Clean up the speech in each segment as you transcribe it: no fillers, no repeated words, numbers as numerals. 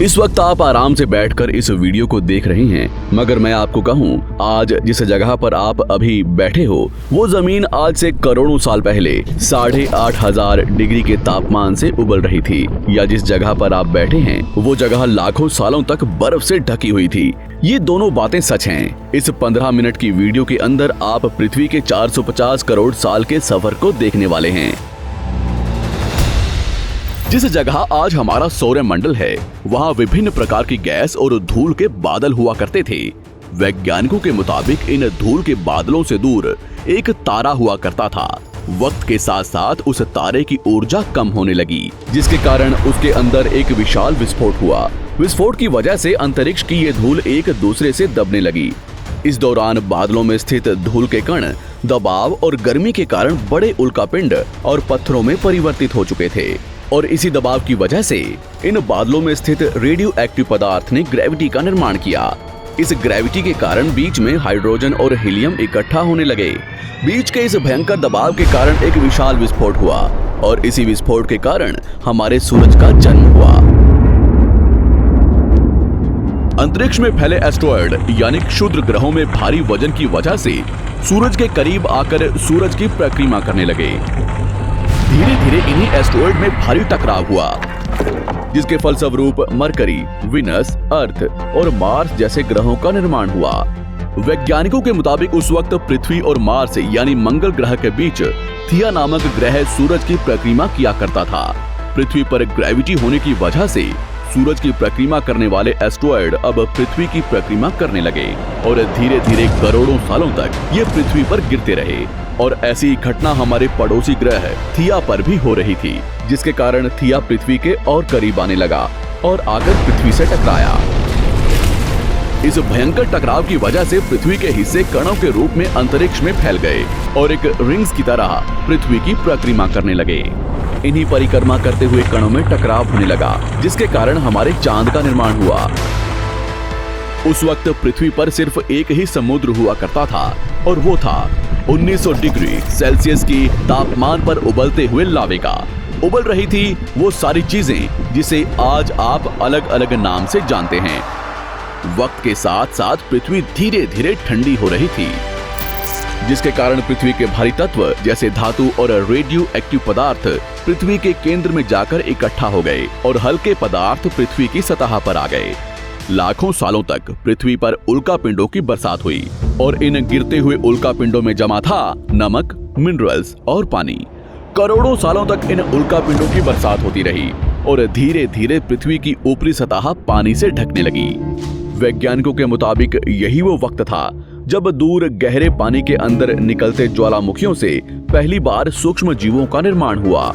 इस वक्त आप आराम से बैठकर इस वीडियो को देख रहे हैं, मगर मैं आपको कहूं, आज जिस जगह पर आप अभी बैठे हो वो जमीन आज से करोड़ों साल पहले 8,500 डिग्री के तापमान से उबल रही थी, या जिस जगह पर आप बैठे हैं वो जगह लाखों सालों तक बर्फ से ढकी हुई थी। ये दोनों बातें सच हैं। इस 15 मिनट की वीडियो के अंदर आप पृथ्वी के 450 करोड़ साल के सफर को देखने वाले हैं। जिस जगह आज हमारा सौरमंडल है, वहाँ विभिन्न प्रकार की गैस और धूल के बादल हुआ करते थे। वैज्ञानिकों के मुताबिक इन धूल के बादलों से दूर एक तारा हुआ करता था। वक्त के साथ साथ उस तारे की ऊर्जा कम होने लगी, जिसके कारण उसके अंदर एक विशाल विस्फोट हुआ। विस्फोट की वजह से अंतरिक्ष की ये धूल एक दूसरे से दबने लगी। इस दौरान बादलों में स्थित धूल के कण दबाव और गर्मी के कारण बड़े उल्कापिंड और पत्थरों में परिवर्तित हो चुके थे, और इसी दबाव की वजह से इन बादलों में स्थित रेडियो एक्टिव पदार्थ ने ग्रेविटी का निर्माण किया। इस ग्रेविटी के कारण बीच में हाइड्रोजन और हीलियम इकट्ठा होने लगे। बीच के इस भयंकर दबाव के कारण एक विशाल विस्फोट हुआ, और इसी विस्फोट के कारण हमारे सूरज का जन्म हुआ। अंतरिक्ष में फैले एस्टेरॉयड यानी क्षुद्र ग्रहों में भारी वजन की वजह से सूरज के करीब आकर सूरज की परिक्रमा करने लगे। धीरे धीरे इन्हीं एस्टेरॉयड में भारी टकराव हुआ, जिसके फलस्वरूप मरकरी, विनस, अर्थ और मार्स जैसे ग्रहों का निर्माण हुआ। वैज्ञानिकों के मुताबिक उस वक्त पृथ्वी और मार्स यानी मंगल ग्रह के बीच थिया नामक ग्रह सूरज की परिक्रमा किया करता था। पृथ्वी पर ग्रेविटी होने की वजह से सूरज की परिक्रमा करने वाले एस्टेरॉयड अब पृथ्वी की परिक्रमा करने लगे, और धीरे धीरे करोड़ों सालों तक ये पृथ्वी पर गिरते रहे। और ऐसी घटना हमारे पड़ोसी ग्रह थिया पर भी हो रही थी, जिसके कारण थिया पृथ्वी के और करीब आने लगा और आकर पृथ्वी से टकराया। इस भयंकर टकराव की वजह से पृथ्वी के हिस्से कणों के रूप में अंतरिक्ष में फैल गए और एक रिंग्स की तरह पृथ्वी की परिक्रमा करने लगे। इन्हीं परिक्रमा करते हुए कणों में टकराव होने लगा, जिसके कारण हमारे चांद का निर्माण हुआ। उस वक्त पृथ्वी पर सिर्फ एक ही समुद्र हुआ करता था, और वो था 1900 डिग्री सेल्सियस की तापमान पर उबलते हुए लावे का। उबल रही थी वो सारी चीजें जिसे आज आप अलग अलग नाम से जानते हैं। वक्त के साथ साथ पृथ्वी धीरे धीरे ठंडी हो रही थी, जिसके कारण पृथ्वी के भारी तत्व जैसे धातु और रेडियो एक्टिव पदार्थ पृथ्वी के केंद्र में जाकर इकट्ठा हो गए, और हल्के पदार्थ पृथ्वी की सतह पर आ गए। लाखों सालों तक पृथ्वी पर उल्कापिंडों की बरसात हुई, और इन गिरते हुए उल्कापिंडों में जमा था नमक, मिनरल्स और पानी। करोड़ों सालों तक इन उल्कापिंडों की बरसात होती रही, और धीरे धीरे पृथ्वी की ऊपरी सतह पानी से ढकने लगी। वैज्ञानिकों के मुताबिक यही वो वक्त था जब दूर गहरे पानी के अंदर निकलते ज्वालामुखियों से पहली बार सूक्ष्म जीवों का निर्माण हुआ।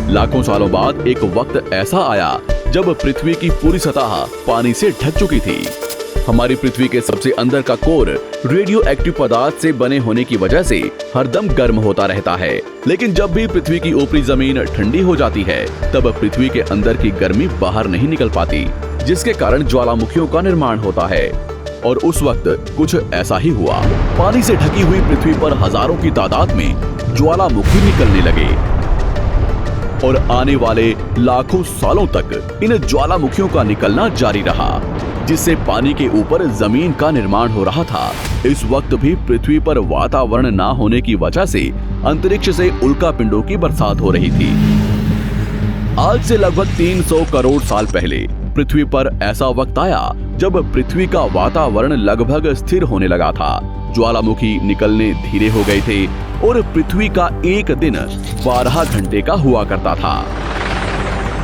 लाखों सालों बाद एक वक्त ऐसा आया जब पृथ्वी की पूरी सतह पानी से ढक चुकी थी। हमारी पृथ्वी के सबसे अंदर का कोर रेडियो एक्टिव पदार्थ से बने होने की वजह से हरदम गर्म होता रहता है, लेकिन जब भी पृथ्वी की ऊपरी जमीन ठंडी हो जाती है, तब पृथ्वी के अंदर की गर्मी बाहर नहीं निकल पाती, जिसके कारण ज्वालामुखियों का निर्माण होता है। और उस वक्त कुछ ऐसा ही हुआ। पानी से ढकी हुई पृथ्वी पर हजारों की तादाद में ज्वालामुखी निकलने लगे, और आने वाले लाखों सालों तक इन ज्वालामुखियों का निकलना जारी रहा, जिससे पानी के ऊपर जमीन का निर्माण हो रहा था। इस वक्त भी पृथ्वी पर वातावरण ना होने की वजह से अंतरिक्ष से उल्कापिंडों की बरसात हो रही थी। आज से लगभग 300 करोड़ साल पहले पृथ्वी पर ऐसा वक्त आया जब पृथ्वी का वातावरण लगभग स्थिर होने लगा था। ज्वालामुखी निकलने धीरे हो गए थे, और पृथ्वी का एक दिन 12 घंटे का हुआ करता था।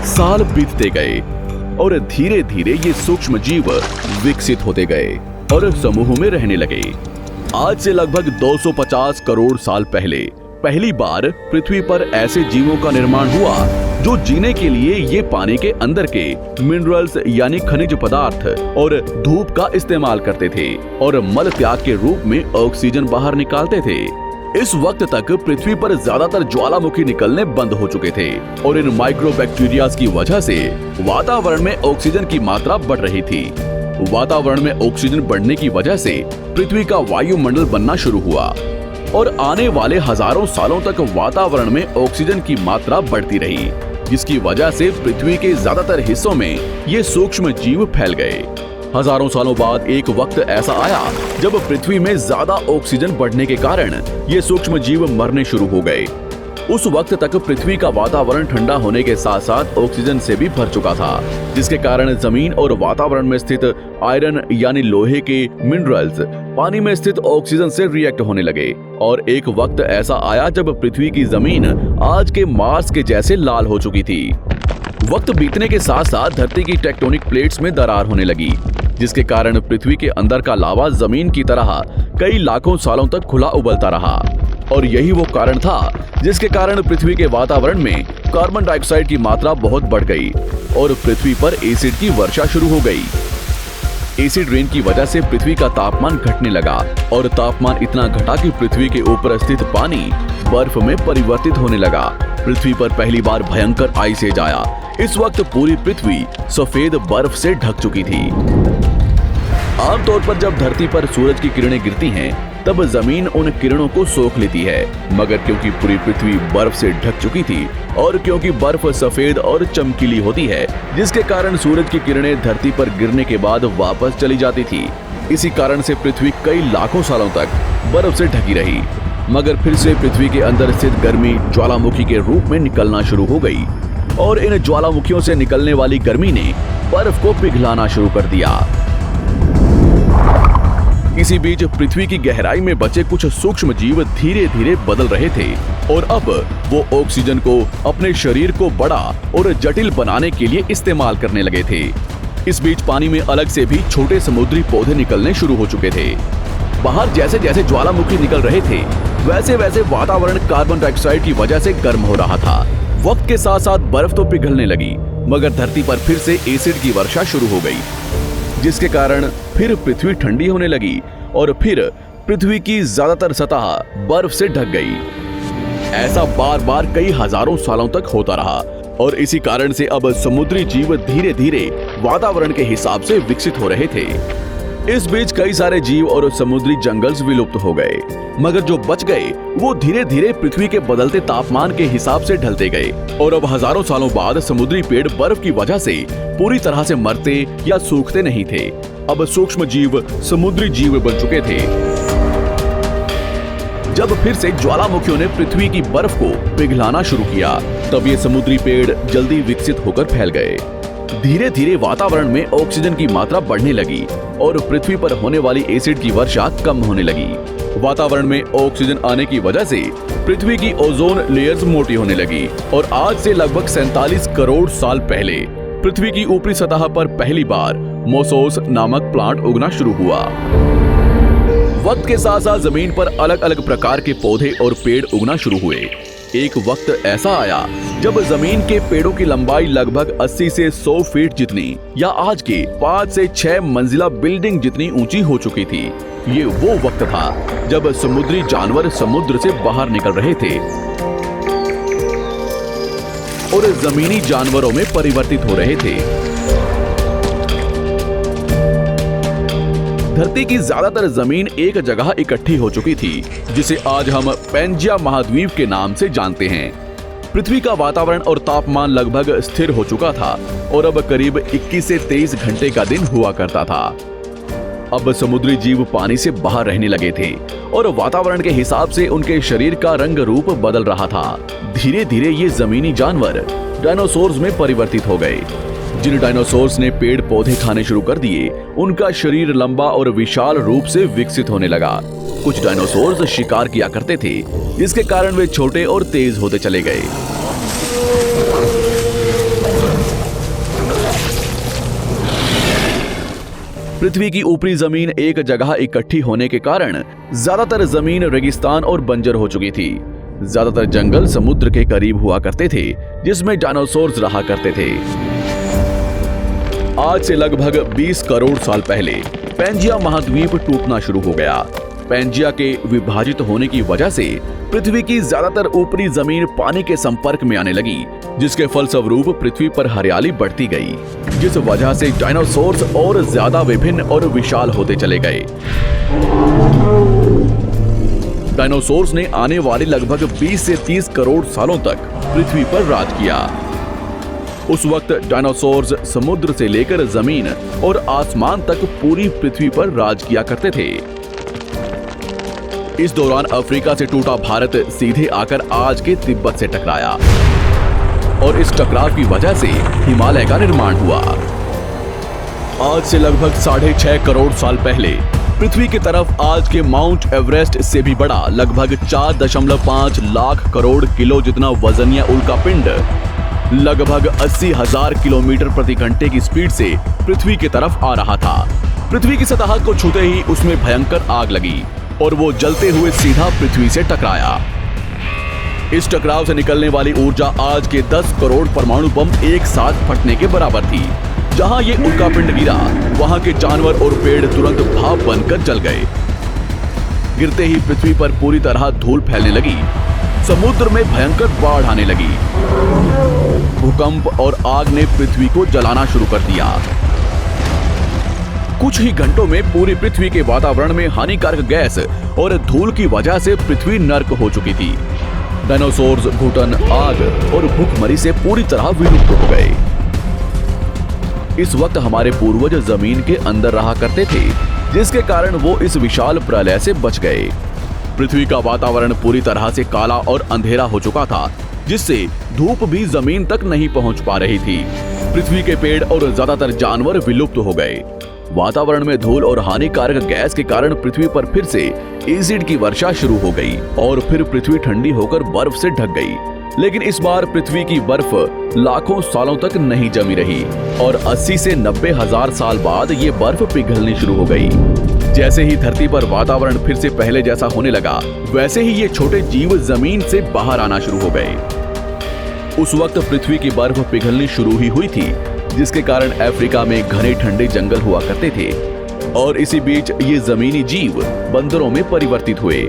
साल बीतते गए, और धीरे धीरे ये सूक्ष्म जीव विकसित होते गए और समूह में रहने लगे। आज से लगभग 250 करोड़ साल पहले पहली बार पृथ्वी पर ऐसे जीवों का निर्माण हुआ जो जीने के लिए ये पानी के अंदर के मिनरल्स यानी खनिज पदार्थ और धूप का इस्तेमाल करते थे, और मल त्याग के रूप में ऑक्सीजन बाहर निकालते थे। इस वक्त तक पृथ्वी पर ज्यादातर ज्वालामुखी निकलने बंद हो चुके थे, और इन माइक्रोबैक्टीरियाज की वजह से वातावरण में ऑक्सीजन की मात्रा बढ़ रही थी। वातावरण में ऑक्सीजन बढ़ने की वजह से पृथ्वी का वायुमंडल बनना शुरू हुआ, और आने वाले हजारों सालों तक वातावरण में ऑक्सीजन की मात्रा बढ़ती रही। जिसकी वजह से पृथ्वी के ज्यादातर हिस्सों में ये सूक्ष्म जीव फैल गए। हजारों सालों बाद एक वक्त ऐसा आया जब पृथ्वी में ज्यादा ऑक्सीजन बढ़ने के कारण ये सूक्ष्म जीव मरने शुरू हो गए। उस वक्त तक पृथ्वी का वातावरण ठंडा होने के साथ साथ ऑक्सीजन से भी भर चुका था, जिसके कारण जमीन और वातावरण में स्थित आयरन यानी लोहे के मिनरल्स पानी में स्थित ऑक्सीजन से रिएक्ट होने लगे। और एक वक्त ऐसा आया जब पृथ्वी की जमीन आज के मार्स के जैसे लाल हो चुकी थी। वक्त बीतने के साथ साथ धरती की टेक्टोनिक प्लेट्स में दरार होने लगी, जिसके कारण पृथ्वी के अंदर का लावा जमीन की तरह कई लाखों सालों तक खुला उबलता रहा। और यही वो कारण था जिसके कारण पृथ्वी के वातावरण में कार्बन डाइऑक्साइड की मात्रा बहुत बढ़ गई और पृथ्वी पर एसिड की वर्षा शुरू हो गई। एसिड रेन की वजह से पृथ्वी का तापमान घटने लगा और तापमान इतना घटा कि पृथ्वी के ऊपर स्थित पानी बर्फ में परिवर्तित होने लगा। पृथ्वी पर पहली बार भयंकर आइस एज आया। इस वक्त पूरी पृथ्वी सफेद बर्फ से ढक चुकी थी। आमतौर पर जब धरती पर सूरज की किरणें गिरती हैं, तब जमीन उन किरणों को सोख लेती है, मगर क्योंकि पूरी पृथ्वी बर्फ से ढक चुकी थी और क्योंकि बर्फ सफेद और चमकीली होती है, जिसके कारण सूरज की किरणें धरती पर गिरने के बाद वापस चली जाती थी। इसी कारण से पृथ्वी कई लाखों सालों तक बर्फ से ढकी रही, मगर फिर से पृथ्वी के अंदर स्थित गर्मी ज्वालामुखी के रूप में निकलना शुरू हो गई और इन ज्वालामुखियों से निकलने वाली गर्मी ने बर्फ को पिघलाना शुरू कर दिया। इसी बीच पृथ्वी की गहराई में बचे कुछ सूक्ष्म जीव धीरे धीरे बदल रहे थे और अब वो ऑक्सीजन को अपने शरीर को बड़ा और जटिल बनाने के लिए इस्तेमाल करने लगे थे। इस बीच पानी में अलग से भी छोटे समुद्री पौधे निकलने शुरू हो चुके थे। बाहर जैसे जैसे ज्वालामुखी निकल रहे थे, वैसे वैसे वातावरण कार्बन डाइऑक्साइड की वजह से गर्म हो रहा था। वक्त के साथ साथ बर्फ तो पिघलने लगी, मगर धरती पर फिर से एसिड की वर्षा शुरू हो गई, जिसके कारण फिर पृथ्वी ठंडी होने लगी और फिर पृथ्वी की ज्यादातर सतह बर्फ से ढक गई। ऐसा बार बार कई हजारों सालों तक होता रहा और इसी कारण से अब समुद्री जीव धीरे धीरे वातावरण के हिसाब से विकसित हो रहे थे। इस बीच कई सारे जीव और समुद्री जंगल्स विलुप्त हो गए, मगर जो बच गए वो धीरे धीरे पृथ्वी के बदलते तापमान के हिसाब से ढलते गए और अब हजारों सालों बाद समुद्री पेड़ बर्फ की वजह से पूरी तरह से मरते या सूखते नहीं थे। अब सूक्ष्म जीव समुद्री जीव बन चुके थे। जब फिर से ज्वालामुखियों ने पृथ्वी की बर्फ को पिघलाना शुरू किया, तब ये समुद्री पेड़ जल्दी विकसित होकर फैल गए। धीरे धीरे वातावरण में ऑक्सीजन की मात्रा बढ़ने लगी और पृथ्वी पर होने वाली एसिड की वर्षा कम होने लगी। वातावरण में ऑक्सीजन आने की वजह से पृथ्वी की ओजोन लेयर्स मोटी होने लगी और आज से लगभग 47 करोड़ साल पहले पृथ्वी की ऊपरी सतह पर पहली बार मोसोस नामक प्लांट उगना शुरू हुआ। वक्त के साथ साथ जमीन पर अलग अलग प्रकार के पौधे और पेड़ उगना शुरू हुए। एक वक्त ऐसा आया जब जमीन के पेड़ों की लंबाई लगभग 80 से 100 फीट जितनी या आज के 5 से 6 मंजिला बिल्डिंग जितनी ऊंची हो चुकी थी। ये वो वक्त था जब समुद्री जानवर समुद्र से बाहर निकल रहे थे और जमीनी जानवरों में परिवर्तित हो रहे थे। धरती की ज्यादातर जमीन एक जगह इकट्ठी हो चुकी थी, जिसे आज हम पैंजिया महाद्वीप के नाम से जानते हैं। पृथ्वी का वातावरण और तापमान लगभग स्थिर हो चुका था और अब करीब 21 से 23 घंटे का दिन हुआ करता था। अब समुद्री जीव पानी से बाहर रहने लगे थे और वातावरण के हिसाब से उनके शरीर का रंग रूप बदल रहा था। धीरे धीरे ये जमीनी जानवर डायनासोर्स में परिवर्तित हो गए। जिन डायनासोर्स ने पेड़ पौधे खाने शुरू कर दिए, उनका शरीर लंबा और विशाल रूप से विकसित होने लगा। कुछ डायनासोर्स शिकार किया करते थे, जिसके कारण वे छोटे और तेज होते चले गए। पृथ्वी की ऊपरी जमीन एक जगह इकट्ठी होने के कारण ज्यादातर जमीन रेगिस्तान और बंजर हो चुकी थी। ज्यादातर जंगल समुद्र के करीब हुआ करते थे, जिसमें डायनासोर्स रहा करते थे। आज से लगभग 20 करोड़ साल पहले पैंजिया महाद्वीप टूटना शुरू हो गया। पैंजिया के विभाजित होने की वजह से पृथ्वी की ज्यादातर ऊपरी जमीन पानी के संपर्क में आने लगी, जिसके फलस्वरूप पृथ्वी पर हरियाली बढ़ती गई, जिस वजह से डायनासोर्स और ज्यादा विभिन्न और विशाल होते चले गए। डायनासोर्स ने आने वाले लगभग 20 से 30 करोड़ सालों तक पृथ्वी पर राज किया। उस वक्त डायनासोर्स समुद्र से लेकर जमीन और आसमान तक पूरी पृथ्वी पर राज किया करते थे। इस दौरान अफ्रीका से टूटा भारत सीधे आकर आज के तिब्बत से टकराया और इस टकराव की वजह से हिमालय का निर्माण हुआ। आज से लगभग 6.5 करोड़ साल पहले पृथ्वी की तरफ आज के माउंट एवरेस्ट से भी बड़ा लगभग 4.5 लाख करोड़ किलो जितना वजनिया उल्कापिंड लगभग 80,000 किलोमीटर प्रति घंटे की स्पीड से पृथ्वी की तरफ आ रहा था। पृथ्वी की सतह को छूते ही उसमें भयंकर आग लगी और वो जलते हुए सीधा पृथ्वी से टकराया। इस टकराव से निकलने वाली ऊर्जा आज के 10 करोड़ परमाणु बम एक साथ फटने के बराबर थी। जहां ये उल्कापिंड गिरा, वहां के जानवर और पेड़ तुरंत भाप बनकर जल गए। गिरते ही पृथ्वी पर पूरी तरह धूल फैलने लगी। समुद्र में भयंकर बाढ़ आने लगी। भूकंप और आग ने पृथ्वी को जलाना शुरू कर दिया। कुछ ही घंटों में पूरी पृथ्वी के वातावरण में हानिकारक गैस और धूल की वजह से पृथ्वी नर्क हो चुकी थी। डायनासोर्स घुटन, आग और भूखमरी से पूरी तरह विलुप्त हो गए। इस वक्त हमारे पूर्वज जमीन के अंदर रहा करते थे, जिसके कारण वो इस विशाल प्रलय से बच गए। पृथ्वी का वातावरण पूरी तरह से काला और अंधेरा हो चुका था, जिससे धूप भी जमीन तक नहीं पहुंच पा रही थी। पृथ्वी के पेड़ और ज्यादातर जानवर विलुप्त हो गए। वातावरण में धूल और हानिकारक गैस के कारण पृथ्वी पर फिर से एसिड की वर्षा शुरू हो गई और फिर पृथ्वी ठंडी होकर बर्फ से ढक गई। लेकिन इस बार पृथ्वी की बर्फ लाखों सालों तक नहीं जमी रही और 80 से 90 हजार साल बाद ये बर्फ पिघलनी शुरू हो गई। जैसे ही धरती पर वातावरण फिर से पहले जैसा होने लगा, वैसे ही ये छोटे जीव जमीन से बाहर आना शुरू हो गए। उस वक्त पृथ्वी की बर्फ पिघलनी शुरू ही हुई थी, जिसके कारण अफ्रीका में घने ठंडे जंगल हुआ करते थे और इसी बीच ये जमीनी जीव बंदरों में परिवर्तित हुए।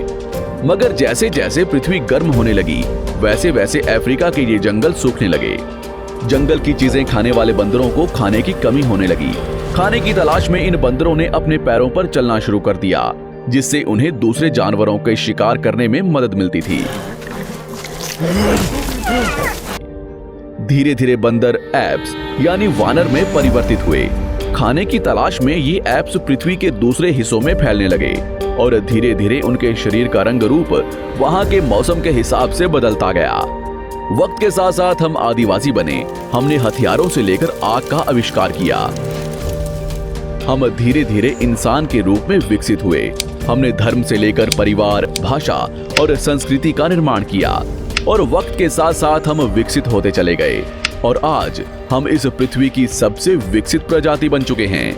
मगर जैसे जैसे पृथ्वी गर्म होने लगी, वैसे वैसे अफ्रीका के ये जंगल सूखने लगे। जंगल की चीजें खाने वाले बंदरों को खाने की कमी होने लगी। खाने की तलाश में इन बंदरों ने अपने पैरों पर चलना शुरू कर दिया, जिससे उन्हें दूसरे जानवरों के शिकार करने में मदद मिलती थी। धीरे धीरे बंदर एप्स यानी वानर में परिवर्तित हुए। खाने की तलाश में ये एप्स पृथ्वी के दूसरे हिस्सों में फैलने लगे और धीरे धीरे उनके शरीर का रंग रूप वहां के मौसम के हिसाब से बदलता गया। वक्त के साथ साथ हम आदिवासी बने। हमने हथियारों से लेकर आग का आविष्कार किया। हम धीरे धीरे इंसान के रूप में विकसित हुए। हमने धर्म से लेकर परिवार, भाषा और संस्कृति का निर्माण किया और वक्त के साथ साथ हम विकसित होते चले गए और आज हम इस पृथ्वी की सबसे विकसित प्रजाति बन चुके हैं।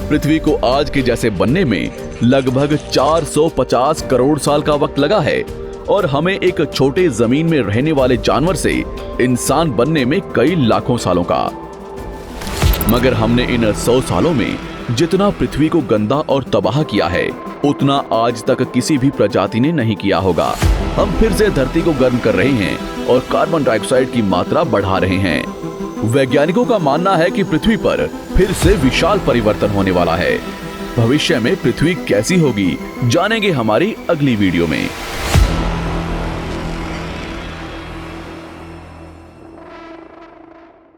पृथ्वी को आज के जैसे बनने में लगभग 450 करोड़ साल का वक्त लगा है और हमें एक छोटे जमीन में रहने वाले जानवर से इंसान बनने में कई लाखों सालों का। मगर हमने इन 100 सालों में जितना पृथ्वी को गंदा और तबाह किया है, उतना आज तक किसी भी प्रजाति ने नहीं किया होगा। हम फिर से धरती को गर्म कर रहे हैं और कार्बन डाइऑक्साइड की मात्रा बढ़ा रहे हैं। वैज्ञानिकों का मानना है कि पृथ्वी पर फिर से विशाल परिवर्तन होने वाला है। भविष्य में पृथ्वी कैसी होगी, जानेंगे हमारी अगली वीडियो में।